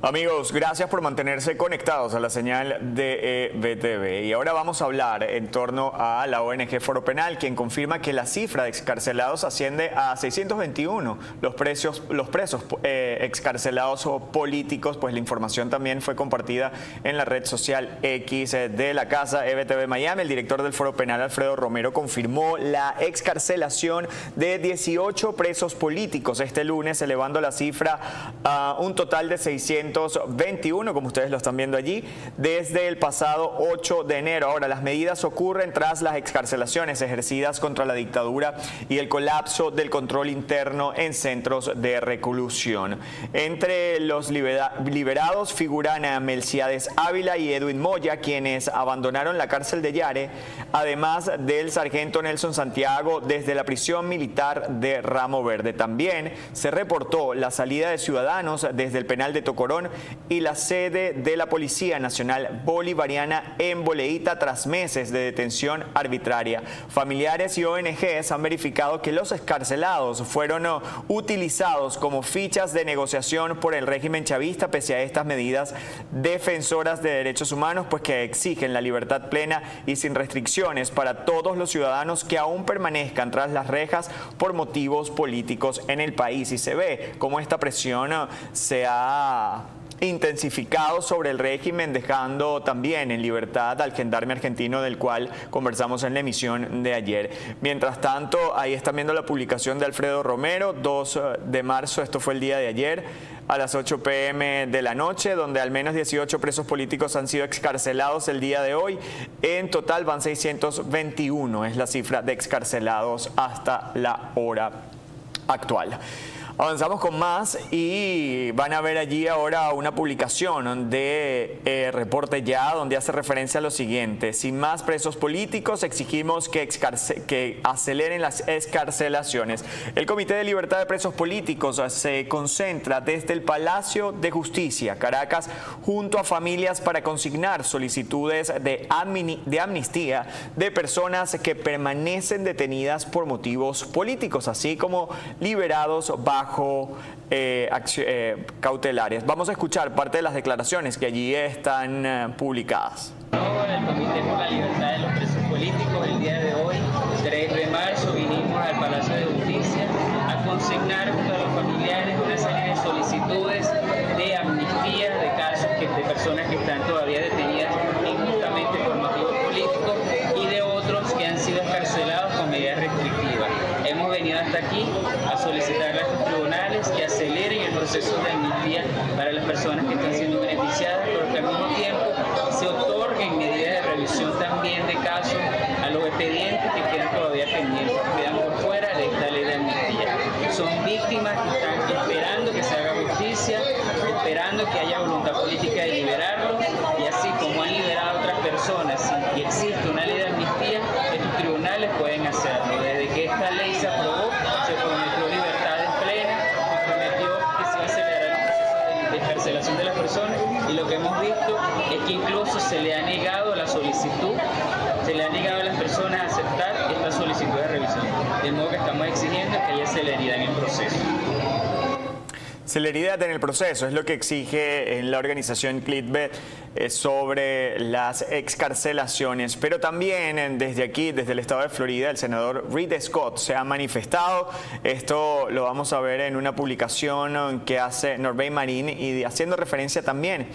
Amigos, gracias por mantenerse conectados a la señal de EBTV. Y ahora vamos a hablar en torno a la ONG Foro Penal, quien confirma que la cifra de excarcelados asciende a 621. Los presos excarcelados o políticos, pues la información también fue compartida en la red social X de la casa EBTV Miami. El director del Foro Penal, Alfredo Romero, confirmó la excarcelación de 18 presos políticos este lunes, elevando la cifra a un total de 621, como ustedes lo están viendo allí, desde el pasado 8 de enero. Ahora, las medidas ocurren tras las excarcelaciones ejercidas contra la dictadura y el colapso del control interno en centros de reclusión. Entre los liberados figuran a Melciades Ávila y Edwin Moya, quienes abandonaron la cárcel de Yare, además del sargento Nelson Santiago desde la prisión militar de Ramo Verde. También se reportó la salida de ciudadanos desde el penal de Tocorón y la sede de la Policía Nacional Bolivariana en Boleíta tras meses de detención arbitraria. Familiares y ONGs han verificado que los excarcelados fueron utilizados como fichas de negociación por el régimen chavista, pese a estas medidas defensoras de derechos humanos, pues que exigen la libertad plena y sin restricciones para todos los ciudadanos que aún permanezcan tras las rejas por motivos políticos en el país. Y se ve cómo esta presión se ha intensificado sobre el régimen, dejando también en libertad al gendarme argentino del cual conversamos en la emisión de ayer. Mientras tanto, ahí están viendo la publicación de Alfredo Romero, 2 de marzo, esto fue el día de ayer, a las 8 p.m. de la noche, donde al menos 18 presos políticos han sido excarcelados el día de hoy. En total van 621, es la cifra de excarcelados hasta la hora actual. Avanzamos con más y van a ver allí ahora una publicación de Reporte Ya, donde hace referencia a lo siguiente: sin más presos políticos, exigimos que aceleren las excarcelaciones. El Comité de Libertad de Presos Políticos se concentra desde el Palacio de Justicia, Caracas, junto a familias para consignar solicitudes de amnistía de personas que permanecen detenidas por motivos políticos, así como liberados bajo cautelares. Vamos a escuchar parte de las declaraciones que allí están publicadas. El Comité por la Libertad de los Presos Políticos, el día de hoy, 3 de marzo, vinimos al Palacio de Justicia a consignar junto a los familiares una serie de solicitudes de amnistía de casos de personas que están todavía detenidas injustamente por motivos políticos y de otros que han sido escarcelados con medidas restrictivas. Hemos venido hasta aquí a solicitarle a los tribunales que aceleren el proceso de amnistía para las personas que están siendo beneficiadas, pero que al mismo tiempo se otorguen medidas de revisión también de casos a los expedientes que quedan todavía pendientes, que quedan por fuera de esta ley de amnistía. Son víctimas que están esperando que se haga justicia, esperando que haya voluntad política de liberarlos, y así como han liberado a otras personas y existe una ley de amnistía, estos tribunales pueden hacerlo. Desde que esta ley se aprobó, se prometió libertades plenas, se prometió que se iba a acelerar el proceso de excarcelación de las personas, y lo que hemos visto es que incluso se le ha negado la solicitud, se le ha negado a las personas a aceptar esta solicitud de revisión. De modo que estamos exigiendo que haya celeridad en el proceso. Celeridad en el proceso es lo que exige en la organización CLITBET sobre las excarcelaciones, pero también desde aquí, desde el estado de Florida, el senador Rick Scott se ha manifestado. Esto lo vamos a ver en una publicación que hace Norbert Marín, y haciendo referencia también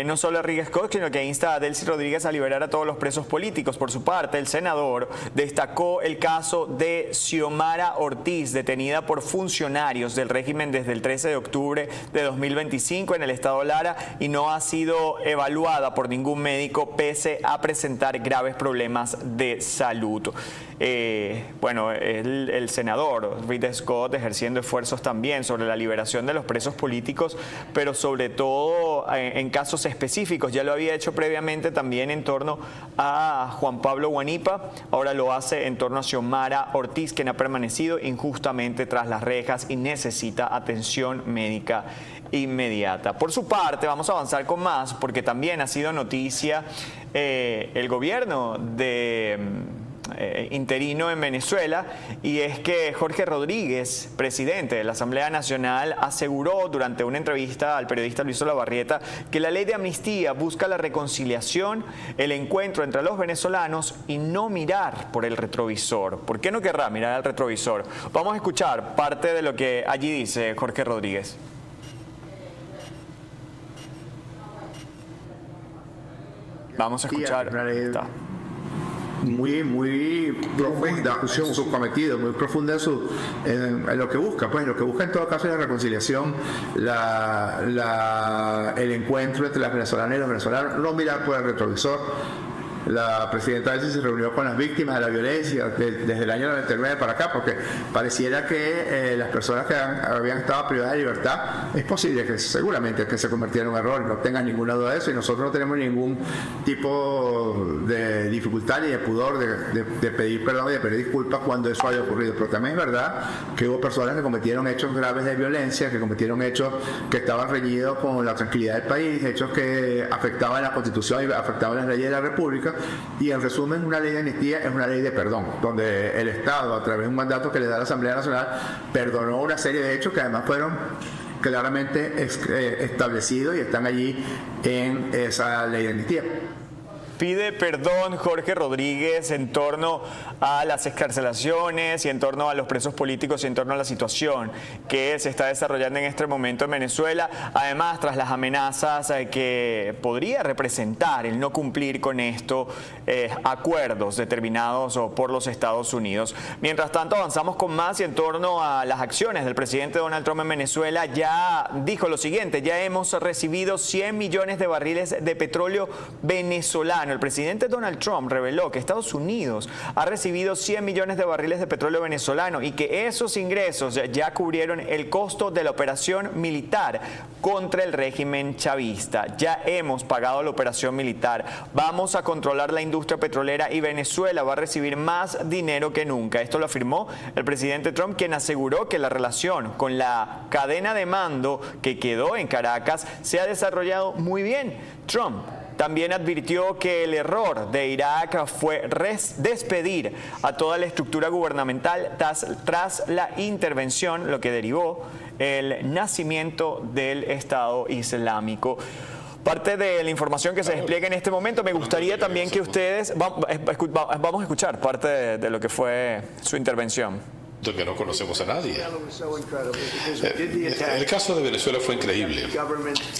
no solo a Rick Scott, sino que insta a Delcy Rodríguez a liberar a todos los presos políticos. Por su parte, el senador destacó el caso de Xiomara Ortiz, detenida por funcionarios del régimen desde el 13 de octubre de 2025 en el estado Lara, y no ha sido evaluada por ningún médico pese a presentar graves problemas de salud. Bueno, el senador Rick Scott ejerciendo esfuerzos también sobre la liberación de los presos políticos, pero sobre todo en casos específicos. Ya lo había hecho previamente también en torno a Juan Pablo Guanipa, ahora lo hace en torno a Xiomara Ortiz, quien ha permanecido injustamente tras las rejas y necesita atención médica inmediata. Por su parte, vamos a avanzar con más, porque también ha sido noticia el gobierno de interino en Venezuela, y es que Jorge Rodríguez, presidente de la Asamblea Nacional, aseguró durante una entrevista al periodista Luis Olavarrieta que la ley de amnistía busca la reconciliación, el encuentro entre los venezolanos y no mirar por el retrovisor. ¿Por qué no querrá mirar al retrovisor? Vamos a escuchar parte de lo que allí dice Jorge Rodríguez. Vamos a escuchar. Muy profunda, subcometido, muy profunda en lo que busca. Pues lo que busca en todo caso es la reconciliación, el encuentro entre las venezolanas y los venezolanos, no mirar por el retrovisor. La presidenta Elsi se reunió con las víctimas de la violencia desde el año 99 para acá, porque pareciera que las personas que habían estado privadas de libertad, es posible que seguramente que se convirtiera en un error, no tengan ninguna duda de eso, y nosotros no tenemos ningún tipo de dificultad ni de pudor de pedir perdón y de pedir disculpas cuando eso haya ocurrido. Pero también es verdad que hubo personas que cometieron hechos graves de violencia, que cometieron hechos que estaban reñidos con la tranquilidad del país, hechos que afectaban la Constitución y afectaban las leyes de la República. Y en resumen, una ley de amnistía es una ley de perdón, donde el Estado, a través de un mandato que le da a la Asamblea Nacional, perdonó una serie de hechos que además fueron claramente establecidos y están allí en esa ley de amnistía. Pide perdón Jorge Rodríguez en torno a las excarcelaciones y en torno a los presos políticos y en torno a la situación que se está desarrollando en este momento en Venezuela. Además, tras las amenazas que podría representar el no cumplir con estos acuerdos determinados por los Estados Unidos. Mientras tanto, avanzamos con más y en torno a las acciones del presidente Donald Trump en Venezuela. Ya dijo lo siguiente: ya hemos recibido 100 millones de barriles de petróleo venezolano. El presidente Donald Trump reveló que Estados Unidos ha recibido 100 millones de barriles de petróleo venezolano y que esos ingresos ya cubrieron el costo de la operación militar contra el régimen chavista. Ya hemos pagado la operación militar, vamos a controlar la industria petrolera y Venezuela va a recibir más dinero que nunca. Esto lo afirmó el presidente Trump, quien aseguró que la relación con la cadena de mando que quedó en Caracas se ha desarrollado muy bien. Trump también advirtió que el error de Irak fue despedir a toda la estructura gubernamental tras la intervención, lo que derivó el nacimiento del Estado Islámico. Parte de la información que se despliega en este momento, me gustaría también que ustedes, vamos a escuchar parte de lo que fue su intervención. Que no conocemos a nadie. El caso de Venezuela fue increíble.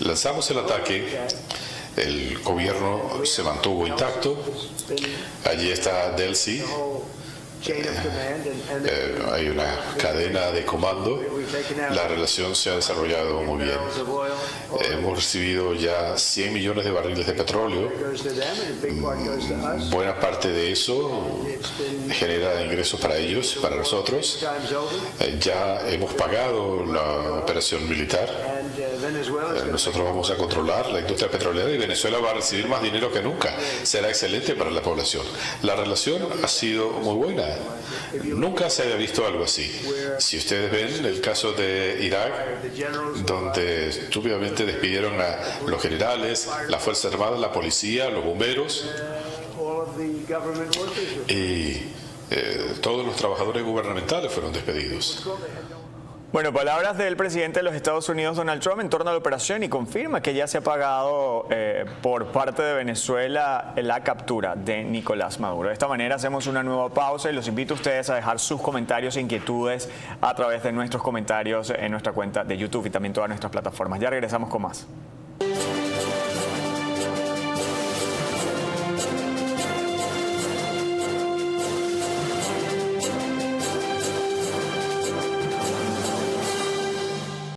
Lanzamos el ataque, el gobierno se mantuvo intacto, allí está Delcy, hay una cadena de comando, la relación se ha desarrollado muy bien. Hemos recibido ya 100 millones de barriles de petróleo, buena parte de eso genera ingresos para ellos, para nosotros. Ya hemos pagado la operación militar, nosotros vamos a controlar la industria petrolera y Venezuela va a recibir más dinero que nunca. Será excelente para la población. La relación ha sido muy buena. Nunca se había visto algo así. Si ustedes ven el caso de Irak, donde estúpidamente despidieron a los generales, la Fuerza Armada, la policía, los bomberos y todos los trabajadores gubernamentales fueron despedidos. Bueno, palabras del presidente de los Estados Unidos, Donald Trump, en torno a la operación, y confirma que ya se ha pagado por parte de Venezuela la captura de Nicolás Maduro. De esta manera hacemos una nueva pausa y los invito a ustedes a dejar sus comentarios e inquietudes a través de nuestros comentarios en nuestra cuenta de YouTube y también todas nuestras plataformas. Ya regresamos con más.